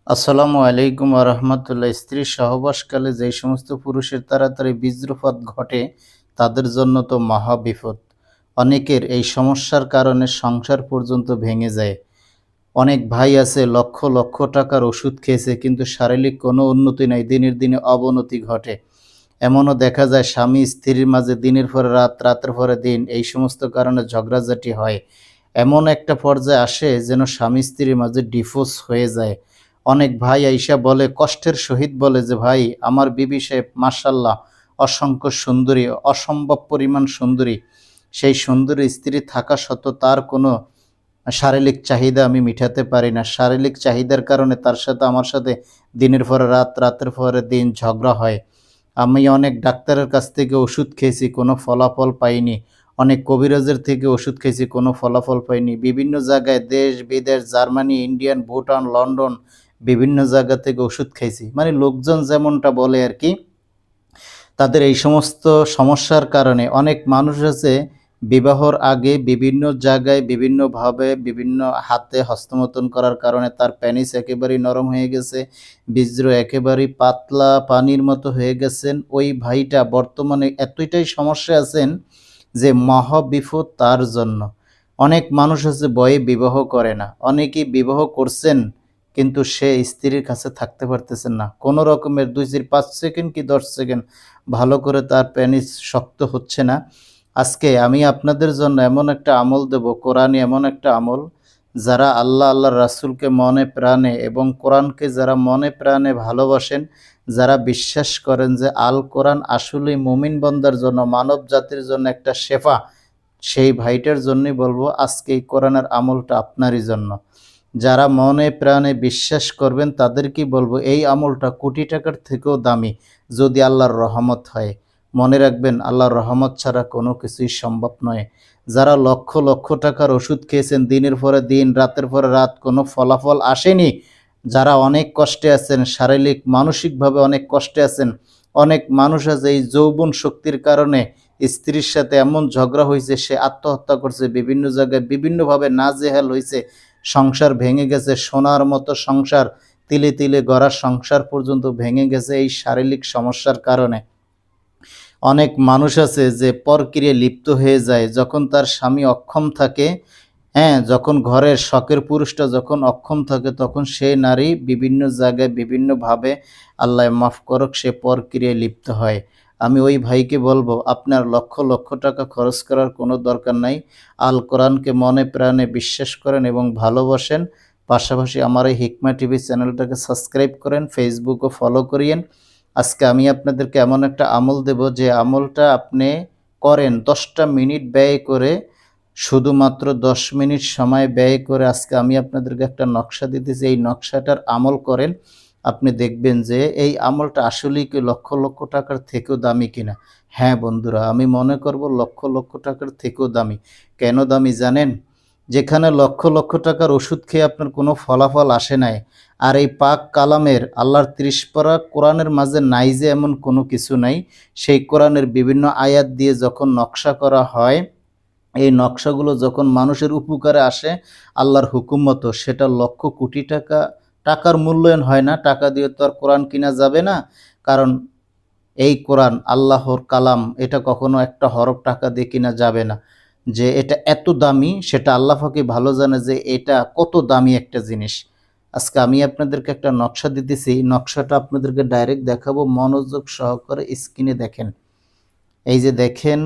আসসালামু আলাইকুম রহমতুল্লাহ। স্ত্রীর সহবাসকালে যেই সমস্ত পুরুষের তাড়াতাড়ি বীর্যপাত ঘটে তাদের জন্য তো মহা বিপদ। অনেকের এই সমস্যার কারণে সংসার পর্যন্ত ভেঙে যায়। অনেক ভাই আছে লক্ষ লক্ষ টাকার ওষুধ খেয়েছে, কিন্তু শারীরিক কোনো উন্নতি নাই, দিনের দিনে অবনতি ঘটে। এমনও দেখা যায় স্বামী স্ত্রীর মাঝে দিনের পরে রাত, রাতের পরে দিন এই সমস্ত কারণে ঝগড়াঝাটি হয়। এমন একটা পর্যায়ে আসে যেন স্বামী স্ত্রীর মাঝে ডিভোর্স হয়ে যায়। অনেক ভাই আইসা বলে, কষ্টের সহিত বলে যে ভাই আমার বিবি সাহেব মাশাল্লাহ অসংখ্য সুন্দরী, অসম্ভব পরিমাণ সুন্দরী। সেই সুন্দরী স্ত্রী থাকা সত্ত্বেও তার কোনো শারীরিক চাহিদা আমি মিটাতে পারি না। শারীরিক চাহিদার কারণে তার সাথে আমার সাথে দিনের পরে রাত, রাতের পরে দিন ঝগড়া হয়। আমি অনেক ডাক্তারের কাছ থেকে ওষুধ খেয়েছি, কোনো ফলাফল পাইনি। অনেক কবিরাজের থেকে ওষুধ খেয়েছি, কোনো ফলাফল পাইনি। বিভিন্ন জায়গায় দেশ বিদেশ, জার্মানি, ইন্ডিয়ান, ভুটান, লন্ডন বিভিন্ন জায়গা থেকে ওষুধ খাইছি। মানে লোকজন যেমনটা বলে আর কি, তাদের এই সমস্ত সমস্যার কারণে অনেক মানুষ আছে বিবাহর আগে বিভিন্ন জায়গায় বিভিন্নভাবে বিভিন্ন হাতে হস্তমৈথুন করার কারণে তার পেনিস একেবারেই নরম হয়ে গেছে, বীর্য একেবারেই পাতলা পানির মতো হয়ে গেছেন। ওই ভাইটা বর্তমানে এতটাই সমস্যায় আছেন যে মহাবিপদ তার জন্য। অনেক মানুষ আছে ভয়ে বিবাহ করে না, অনেকেই বিবাহ করছেন কিন্তু সে স্ত্রীর কাছে থাকতে পারতেছেন না। কোনো রকমের 2-5 সেকেন্ড কি 10 সেকেন্ড ভালো করে তার পেনিস শক্ত হচ্ছে না। আজকে আমি আপনাদের জন্য এমন একটা আমল দেব, কোরআনে এমন একটা আমল, যারা আল্লাহ আল্লাহর রাসূলকে মনে প্রাণে এবং কোরআনকে যারা মনে প্রাণে ভালোবাসেন, যারা বিশ্বাস করেন যে আল কোরআন আসলেই মুমিন বান্দার জন্য, মানব জাতির জন্য একটা শেফা, সেই ভাইটার জন্যই বলবো আজকে এই কোরআনের আমলটা আপনারই জন্য। যারা মনে প্রাণে বিশ্বাস করবেন তাদেরকেই বলবো এই আমলটা কোটি টাকার থেকেও দামি, যদি আল্লাহর রহমত হয়। মনে রাখবেন আল্লাহর রহমত ছাড়া কোনো কিছুই সম্ভব নয়। যারা লক্ষ লক্ষ টাকার ওষুধ খেয়েছেন, দিনের পরে দিন, রাতের পরে রাত, কোনো ফলাফল আসেনি, যারা অনেক কষ্টে আছেন, শারীরিক মানসিকভাবে অনেক কষ্টে আছেন। অনেক মানুষ আছে এই যৌবন শক্তির কারণে স্ত্রীর সাথে এমন ঝগড়া হয়েছে সে আত্মহত্যা করছে, বিভিন্ন জায়গায় বিভিন্নভাবে নাজেহাল হয়েছে, সংসার ভেঙে গেছে, সোনার মতো সংসার, তিলে তিলে গড়া সংসার পর্যন্ত ভেঙে গেছে এই শারীরিক সমস্যার কারণে। অনেক মানুষ আছে যে পরক্রিয়ায় লিপ্ত হয়ে যায় যখন তার স্বামী অক্ষম থাকে। হ্যাঁ, যখন ঘরের শখের পুরুষটা যখন অক্ষম থাকে তখন সেই নারী বিভিন্ন জায়গায় বিভিন্নভাবে, আল্লাহ মাফ করুক, সে পরক্রিয়ায় লিপ্ত হয়। আমি ওই ভাইকে বলবো আপনার লক্ষ লক্ষ টাকা খরচ করার কোনো দরকার নাই। আল কোরআনকে মনে প্রাণে বিশ্বাস করেন এবং ভালোবাসেন। পাশাপাশি আমার এই হিকমা টিভি চ্যানেলটাকে সাবস্ক্রাইব করেন, ফেসবুকও ফলো করিয়েন। আজকে আমি আপনাদেরকে এমন একটা আমল দেব যে আমলটা আপনি করেন 10টা মিনিট ব্যয় করে, শুধুমাত্র 10 মিনিট সময় ব্যয় করে আজকে আমি আপনাদেরকে একটা নকশা দিতেছি। এই নকশাটার আমল করেন, আপনি দেখবেন যে এই আমলটা আসলেই কি লক্ষ লক্ষ টাকার থেকেও দামি কিনা। হ্যাঁ বন্ধুরা, আমি মনে করব লক্ষ লক্ষ টাকার থেকেও দামি। কেন দামি জানেন? যেখানে লক্ষ লক্ষ টাকার ওষুধ খেয়ে আপনার কোনো ফলাফল আসে নাই, আর এই পাক কালামের আল্লাহর 30 পারা কোরআনের মাঝে নাই যে এমন কোনো কিছু নাই, সেই কোরআনের বিভিন্ন আয়াত দিয়ে যখন নকশা করা হয়, এই নকশাগুলো যখন মানুষের উপকারে আসে আল্লাহর হুকুম মতো, সেটা লক্ষ কোটি টাকা, টাকার মূল্যায়ন হয় না। টাকা দিয়ে তো আর কোরআন কিনা যাবে না, কারণ এই কোরআন আল্লাহর কালাম, এটা কখনো একটা হরফ টাকা দিয়ে কিনা যাবে না। যে এটা এত দামি সেটা আল্লাহ পাকই ভালো জানে যে এটা কত দামি একটা জিনিস। আজকে আমি আপনাদেরকে একটা নকশা দিতেছি, নকশাটা আপনাদেরকে ডাইরেক্ট দেখাবো, মনোযোগ সহকারে স্ক্রিনে দেখেন। এই যে দেখেন,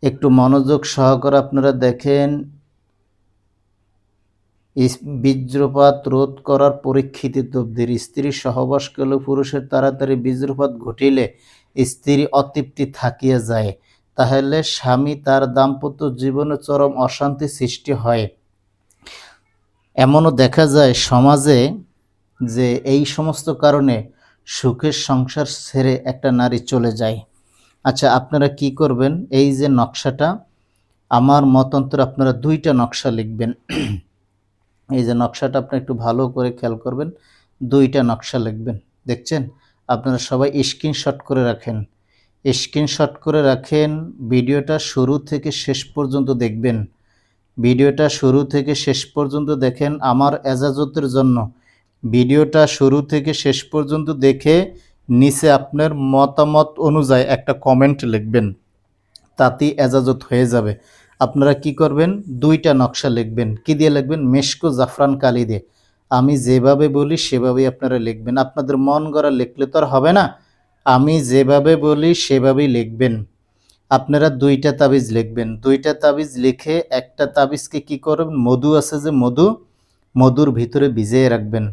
একটু মনোযোগ সহকারে আপনারা দেখেন। বীর্যপাত রোধ করার পরীক্ষিত তদবির। স্ত্রী সহবাসকালে পুরুষের তাড়াতাড়ি বীর্যপাত ঘটিলে স্ত্রী অতৃপ্তি থাকিয়া যায়, তাহলে স্বামী তার দাম্পত্য জীবনে চরম অশান্তি সৃষ্টি হয়। এমনও দেখা যায় সমাজে যে এই সমস্ত কারণে সুখের সংসার ছেড়ে একটা নারী চলে যায়। আচ্ছা, আপনারা কি করবেন, এই যে নকশাটা, আমার মতান্তর আপনারা 2টা নকশা লিখবেন। এই যে নকশাটা আপনি একটু ভালো করে খেয়াল করবেন, 2টা নকশা লিখবেন। দেখছেন? আপনারা সবাই স্ক্রিনশট করে রাখেন, স্ক্রিনশট করে রাখেন। ভিডিওটা শুরু থেকে শেষ পর্যন্ত দেখবেন, ভিডিওটা শুরু থেকে শেষ পর্যন্ত দেখেন আমার এজাজতের জন্য। ভিডিওটা শুরু থেকে শেষ পর্যন্ত দেখে নিচে আপনার মতামত অনুযায়ী একটা কমেন্ট লিখবেন, তাতেই এজাজত হয়ে যাবে। আপনারা কি করবেন, 2টা নকশা লিখবেন। কি দিয়ে লিখবেন? মেশকো জাফরান কালি দিয়ে। আমি যেভাবে বলি সেভাবেই আপনারা লিখবেন। আপনাদের মন গড়া লিখলে তো আর হবে না, আমি যেভাবে বলি সেভাবেই লিখবেন। আপনারা 2টা তাবিজ লিখবেন। 2টা তাবিজ লিখে একটা তাবিজকে কি করবেন, মধু আছে যে মধু, মধুর ভিতরে ভিজিয়ে রাখবেন।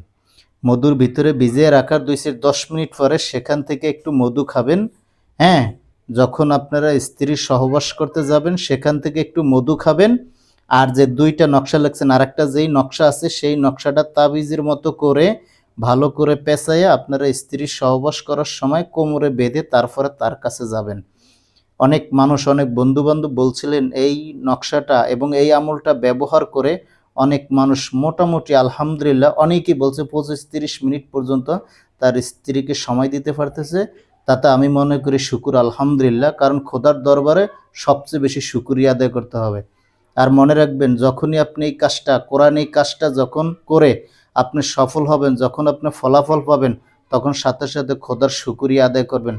মধুর ভিতরে ভিজিয়ে রাখার 2-10 মিনিট পরে সেখান থেকে একটু মধু খাবেন। হ্যাঁ, যখন আপনারা স্ত্রীর সহবাস করতে যাবেন সেখান থেকে একটু মধু খাবেন। আর যে 2টা নকশা লিখছেন, আরেকটা যেই নকশা আছে সেই নকশাটা তাবিজের মতো করে ভালো করে পেঁচাইয়া আপনারা স্ত্রীর সহবাস করার সময় কোমরে বেঁধে তারপরে তার কাছে যাবেন। অনেক মানুষ, অনেক বন্ধুবান্ধব বলছিলেন এই নকশাটা এবং এই আমলটা ব্যবহার করে অনেক মানুষ মোটামুটি আলহামদুলিল্লাহ, অনেকেই বলছে 25-30 মিনিট পর্যন্ত তার স্ত্রীকে সময় দিতে পারতেছে। তাতে আমি মনে করি শুকুর আলহামদুলিল্লাহ, কারণ খোদার দরবারে সবচেয়ে বেশি শুকরিয়া আদায় করতে হবে। আর মনে রাখবেন, যখনই আপনি এই কাজটা কোরআন, এই কাজটা যখন করে আপনি সফল হবেন, যখন আপনি ফলাফল পাবেন, তখন সাথে সাথে খোদার শুকরিয়া আদায় করবেন।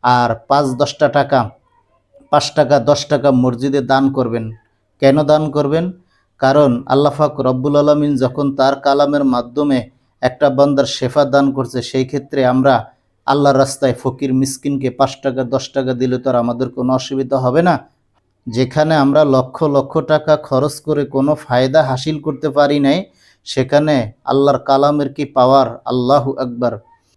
আর 5-10টা টাকা, 5 টাকা 10 টাকা মসজিদে দান করবেন। কেন দান করবেন? কারণ আল্লাহ পাক রব্বুল আলামিন যখন তার কালামের মাধ্যমে একটা বান্দার শেফা দান করছে, সেই ক্ষেত্রে আমরা আল্লাহর রাস্তায় ফকির মিসকিনকে 5 টাকা 10 টাকা দিলে তো আর আমাদের কোনো অসুবিধা হবে না। যেখানে আমরা লক্ষ লক্ষ টাকা খরচ করে কোনো ফায়দা হাসিল করতে পারি নাই, সেখানে আল্লাহর কালামের কি পাওয়ার, আল্লাহু আকবার।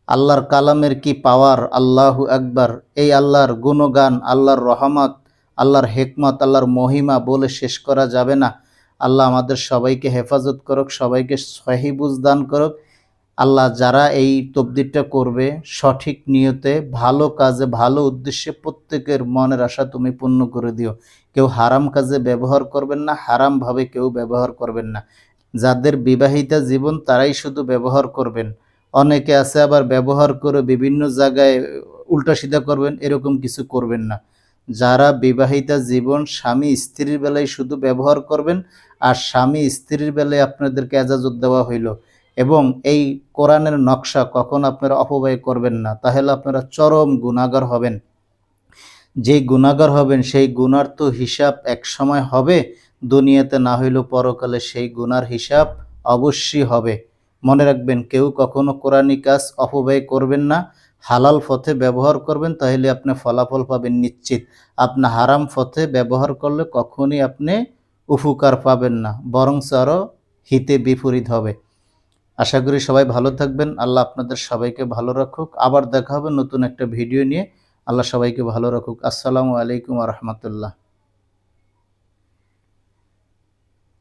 আল্লাহর কালামের কি পাওয়ার, আল্লাহু আকবার। এই আল্লাহর গুণগান, আল্লাহর রহমত, আল্লাহর হেকমত, আল্লাহর মহিমা বলে শেষ করা যাবে না। আল্লাহ আমাদের সবাইকে হেফাজত করুক, সবাইকে সহিহ বুঝ দান করুক। আল্লাহ যারা এই তবদিরটা করবে সঠিক নিয়তে, ভালো কাজে, ভালো উদ্দেশ্যে, প্রত্যেকের মনের আশা তুমি পূর্ণ করে দিও। কেউ হারাম কাজে ব্যবহার করবেন না, হারামভাবে কেউ ব্যবহার করবেন না। যাদের বিবাহিতা জীবন তারাই শুধু ব্যবহার করবেন। অনেকে আছে আবার ব্যবহার করে বিভিন্ন জায়গায় উল্টা সিধা করবেন, এরকম কিছু করবেন না। যারা বিবাহিতা জীবন, স্বামী স্ত্রীর বেলায় শুধু ব্যবহার করবেন, আর স্বামী স্ত্রীর বেলায় আপনাদেরকে এজাজত দেওয়া হইল। এবং এই কোরআনের নকশা কখন আপনারা অপব্যয় করবেন না, তাহলে আপনারা চরম গুনাহগার হবেন। যে গুনাহগার হবেন সেই গুনার তো হিসাব এক সময় হবে, দুনিয়াতে না হইলেও পরকালে সেই গুনার হিসাব অবশ্যই হবে। মনে রাখবেন, কেউ কখনো কোরআনী কাজ অপব্যয় করবেন না, হালাল পথে ব্যবহার করবেন, তাহলে আপনি ফলাফল পাবেন নিশ্চিত। আপনি হারাম পথে ব্যবহার করলে কখনই আপনি উপকার পাবেন না, বরং আরও হিতে বিপরীত হবে। আশা করি সবাই ভালো থাকবেন। আল্লাহ আপনাদের সবাইকে ভালো রাখুক। আবার দেখা হবে নতুন একটা ভিডিও নিয়ে। আল্লাহ সবাইকে ভালো রাখুক। আসসালামু আলাইকুম ওয়া রাহমাতুল্লাহ।